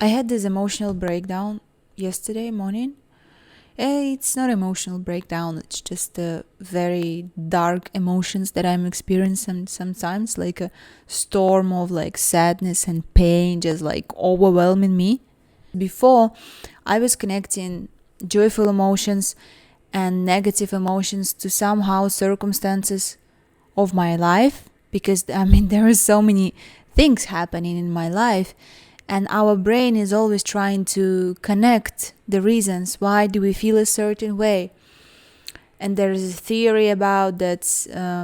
I had this emotional breakdown yesterday morning. It's not emotional breakdown, it's just very dark emotions that I'm experiencing sometimes, like a storm of like sadness and pain just like overwhelming me. Before, I was connecting joyful emotions and negative emotions to somehow circumstances of my life, because there are so many things happening in my life, and our brain is always trying to connect the reasons why do we feel a certain way. And there is a theory about that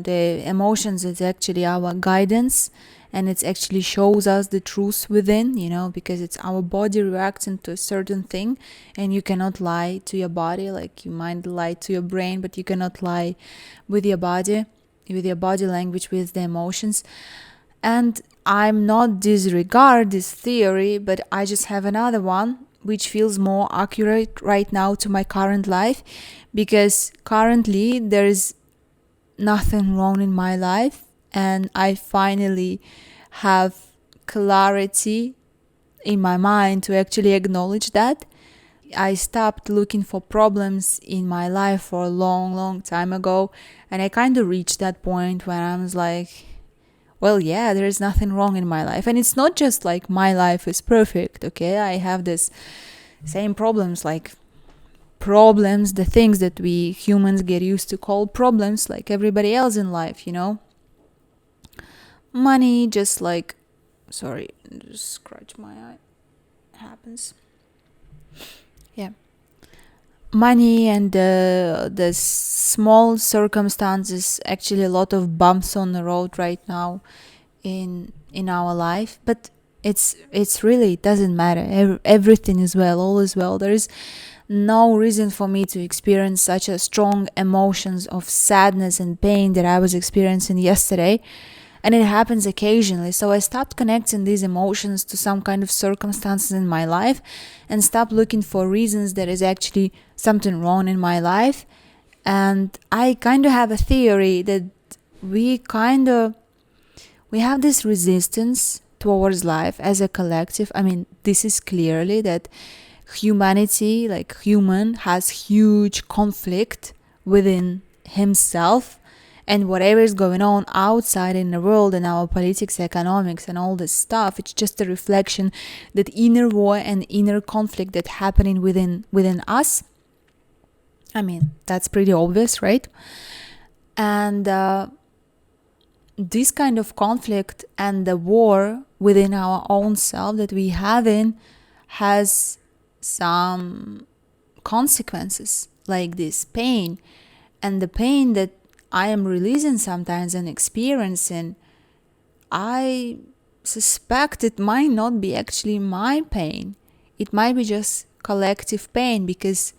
the emotions is actually our guidance, and it actually shows us the truth within, because it's our body reacting to a certain thing, and you cannot lie to your body. Like, you might lie to your brain, but you cannot lie with your body language, with the emotions. And I'm not disregard this theory, but I just have another one which feels more accurate right now to my current life, because currently there is nothing wrong in my life, and I finally have clarity in my mind to actually acknowledge that. I stopped looking for problems in my life for a long time ago, and I kind of reached that point where I was like, well, yeah, there is nothing wrong in my life. And it's not just like my life is perfect, okay? I have this same problems, like problems, the things that we humans get used to call problems, like everybody else in life, Money, just like, sorry, just scratch my eye. It happens. Yeah. Money and the small circumstances, actually a lot of bumps on the road right now in our life, but it's really, it doesn't matter. Everything is well, all is well. There is no reason for me to experience such a strong emotions of sadness and pain that I was experiencing yesterday. And it happens occasionally. So I stopped connecting these emotions to some kind of circumstances in my life, and stopped looking for reasons that is actually something wrong in my life. And I kind of have a theory that we have this resistance towards life as a collective. This is clearly that humanity, like human, has huge conflict within himself, and whatever is going on outside in the world and our politics, economics, and all this stuff, it's just a reflection that inner war and inner conflict that happening within us. That's pretty obvious, right? And this kind of conflict and the war within our own self that we have in has some consequences, like this pain. And the pain that I am releasing sometimes and experiencing, I suspect it might not be actually my pain. It might be just collective pain, because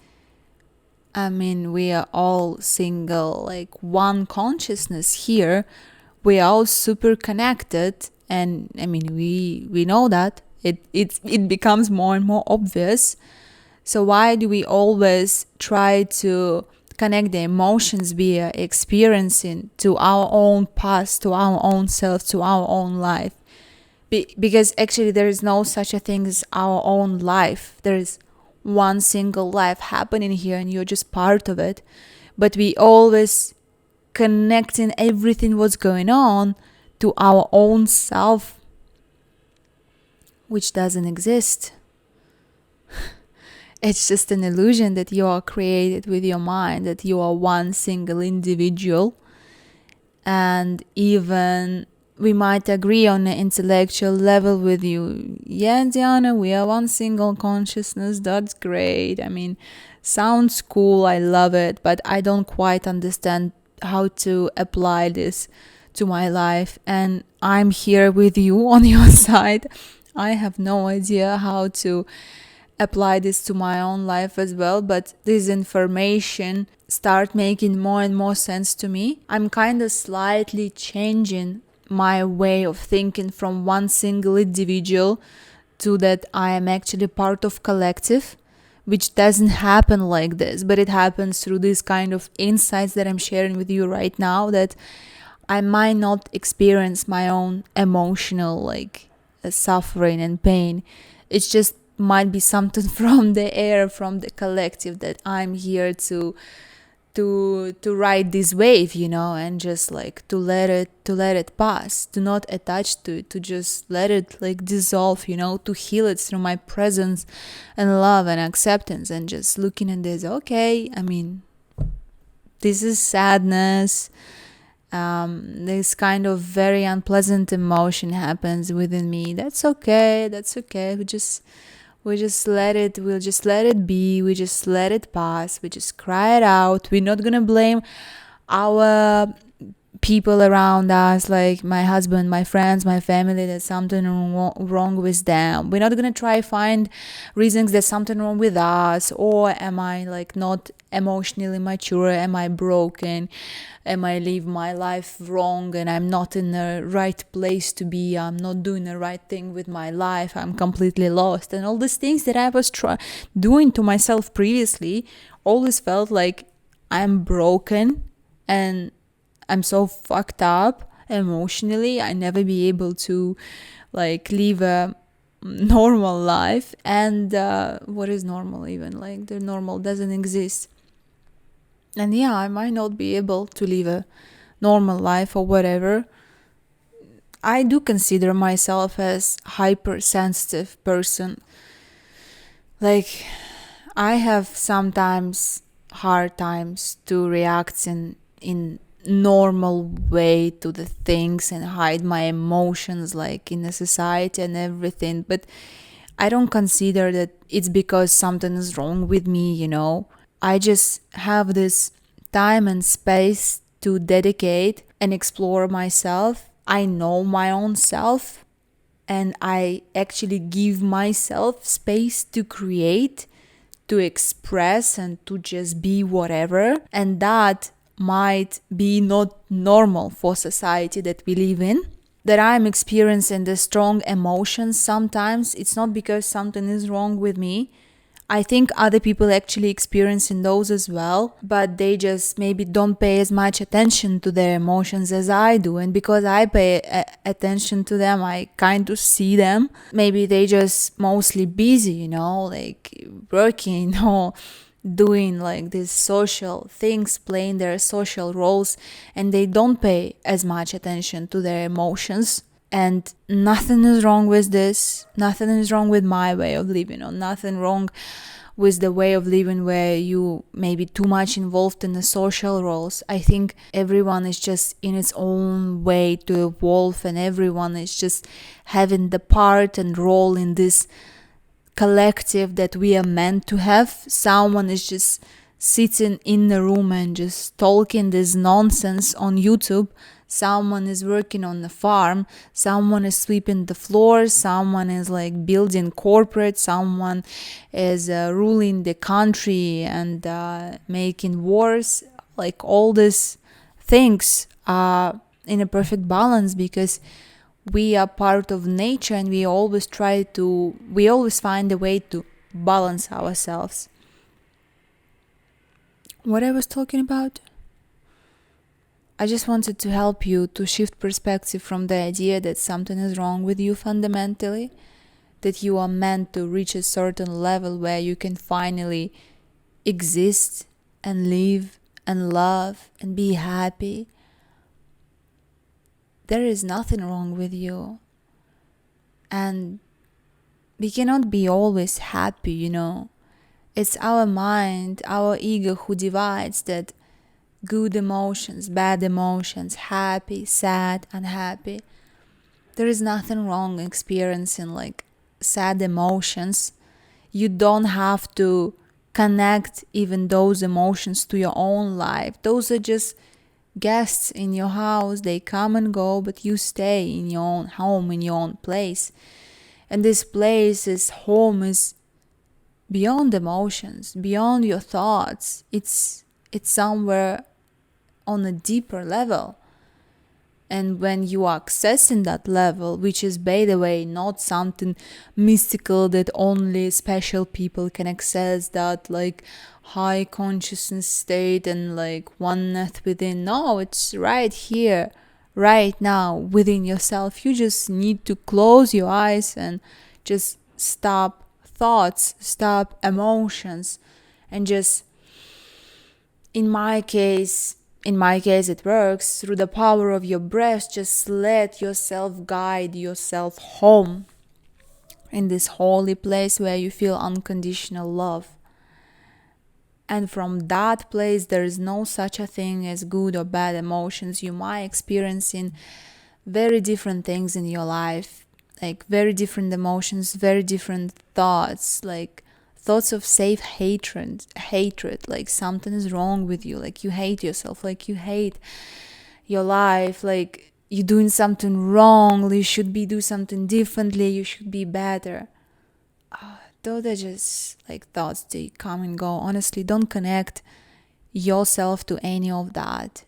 we are all single, like one consciousness here. We are all super connected, and we know that it becomes more and more obvious. So why do we always try to connect the emotions we are experiencing to our own past, to our own self, to our own life? Because actually there is no such a thing as our own life. There is one single life happening here, and you're just part of it. But we always connecting everything what's going on to our own self, which doesn't exist. It's just an illusion that you are created with your mind, that you are one single individual. And even we might agree on an intellectual level with you. Yeah, Diana, we are one single consciousness. That's great. Sounds cool. I love it. But I don't quite understand how to apply this to my life. And I'm here with you on your side. I have no idea how to apply this to my own life as well, but this information start making more and more sense to me. I'm kind of slightly changing my way of thinking from one single individual to that I am actually part of collective, which doesn't happen like this, but it happens through this kind of insights that I'm sharing with you right now, that I might not experience my own emotional suffering and pain. It's just might be something from the air, from the collective, that I'm here to ride this wave, and just like to let it pass, to not attach to it, to just let it like dissolve, to heal it through my presence and love and acceptance, and just looking at this. Okay, I mean, this is sadness. This kind of very unpleasant emotion happens within me. That's okay. That's okay. We'll just let it be. We just let it pass. We just cry it out. We're not gonna blame our people around us, like my husband, my friends, my family, there's something wrong with them. We're not gonna try find reasons there's something wrong with us, or am I like not emotionally mature, am I broken, am I live my life wrong and I'm not in the right place to be, I'm not doing the right thing with my life, I'm completely lost. And all these things that I was doing to myself previously always felt like I'm broken and I'm so fucked up emotionally. I never be able to like live a normal life. And what is normal even? Like the normal doesn't exist. And yeah, I might not be able to live a normal life or whatever. I do consider myself as hypersensitive person. Like I have sometimes hard times to react in normal way to the things and hide my emotions like in the society and everything, but I don't consider that it's because something is wrong with me. I just have this time and space to dedicate and explore myself. I know my own self, and I actually give myself space to create, to express, and to just be whatever. And that might be not normal for society that we live in. That I'm experiencing the strong emotions sometimes, it's not because something is wrong with me. I think other people actually experiencing those as well, but they just maybe don't pay as much attention to their emotions as I do. And because I pay attention to them, I kind of see them. Maybe they just mostly busy, like working, doing like these social things, playing their social roles, and they don't pay as much attention to their emotions. And nothing is wrong with this. Nothing is wrong with my way of living, or nothing wrong with the way of living where you maybe too much involved in the social roles. I think everyone is just in its own way to evolve, and everyone is just having the part and role in this collective that we are meant to have. Someone is just sitting in the room and just talking this nonsense on YouTube. Someone is working on the farm, someone is sweeping the floor, someone is like building corporate, someone is ruling the country and making wars. Like all these things are in a perfect balance, because we are part of nature, and we always find a way to balance ourselves. What I was talking about? I just wanted to help you to shift perspective from the idea that something is wrong with you fundamentally, that you are meant to reach a certain level where you can finally exist and live and love and be happy. There is nothing wrong with you. And we cannot be always happy, It's our mind, our ego who divides that good emotions, bad emotions, happy, sad, unhappy. There is nothing wrong experiencing like sad emotions. You don't have to connect even those emotions to your own life. Those are just guests in your house. They come and go, but you stay in your own home, in your own place. And this place, this home, is beyond emotions, beyond your thoughts. It's somewhere on a deeper level. And when you are accessing that level, which is, by the way, not something mystical that only special people can access, that like high consciousness state and like oneness within. No, it's right here, right now within yourself. You just need to close your eyes and just stop thoughts, stop emotions, and just, in my case, it works through the power of your breath. Just let yourself guide yourself home in this holy place where you feel unconditional love. And from that place, there is no such a thing as good or bad emotions. You might experience in very different things in your life, like very different emotions, very different thoughts, like thoughts of hatred, like something is wrong with you, like you hate yourself, like you hate your life, like you're doing something wrong, you should be do something differently, you should be better. Those are just like thoughts, they come and go. Honestly, don't connect yourself to any of that.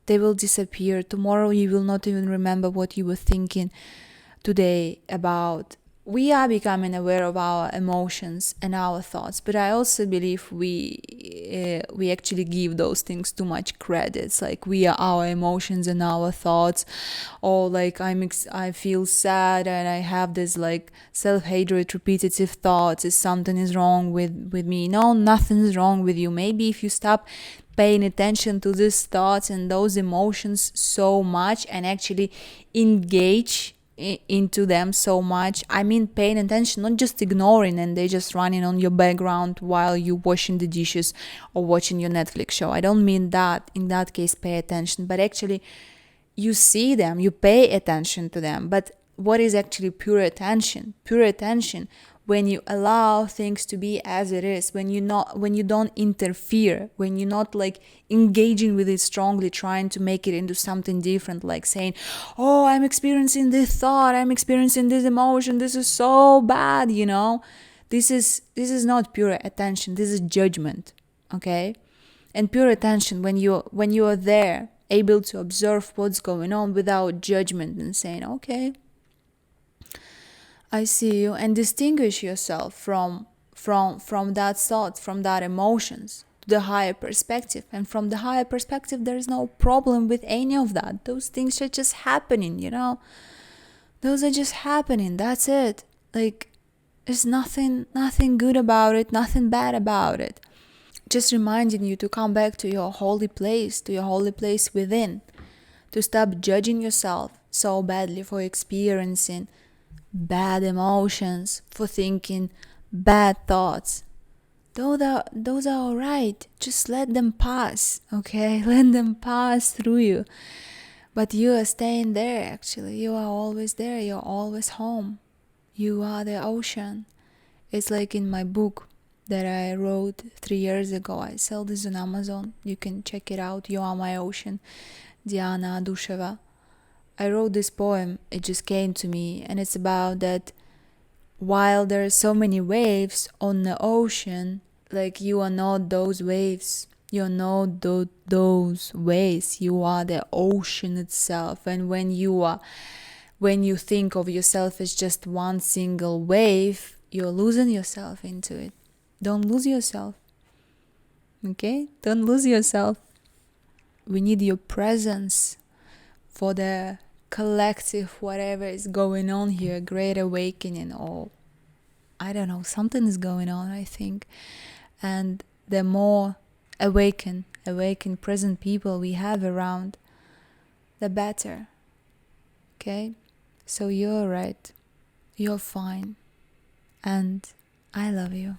They will disappear. Tomorrow you will not even remember what you were thinking today about. We are becoming aware of our emotions and our thoughts, but I also believe we actually give those things too much credits. Like we are our emotions and our thoughts, or like I feel sad and I have this like self-hatred, repetitive thoughts. Is something is wrong with me? No, nothing is wrong with you. Maybe if you stop paying attention to these thoughts and those emotions so much and actually engage into them so much. I mean, paying attention, not just ignoring and they just running on your background while you washing the dishes or watching your Netflix show. I don't mean that. In that case, pay attention, but actually you see them, you pay attention to them. But what is actually pure attention? Pure attention when you allow things to be as it is, when you don't interfere, when you're not like engaging with it strongly, trying to make it into something different, like saying, oh, I'm experiencing this thought, I'm experiencing this emotion, this is so bad, this is not pure attention, this is judgment. Okay? And pure attention, when you are there, able to observe what's going on without judgment and saying, okay, I see you, and distinguish yourself from that thought, from that emotions, to the higher perspective. And from the higher perspective, there is no problem with any of that. Those things are just happening, Those are just happening. That's it. Like, there's nothing good about it, nothing bad about it. Just reminding you to come back to your holy place within, to stop judging yourself so badly for experiencing bad emotions, for thinking bad thoughts. Those are all right. Just let them pass, okay? Let them pass through you. But you are staying there, actually. You are always there. You're always home. You are the ocean. It's like in my book that I wrote 3 years ago. I sell this on Amazon. You can check it out. You Are My Ocean, Diana Dusheva. I wrote this poem, it just came to me, and it's about that while there are so many waves on the ocean, like you are not those waves. You're not those waves. You are the ocean itself. And when you think of yourself as just one single wave, you're losing yourself into it. Don't lose yourself. Okay? Don't lose yourself. We need your presence for the collective whatever is going on here, great awakening, or I don't know, something is going on, I think. And the more awakened present people we have around, the better. Okay? So you're right, you're fine, and I love you.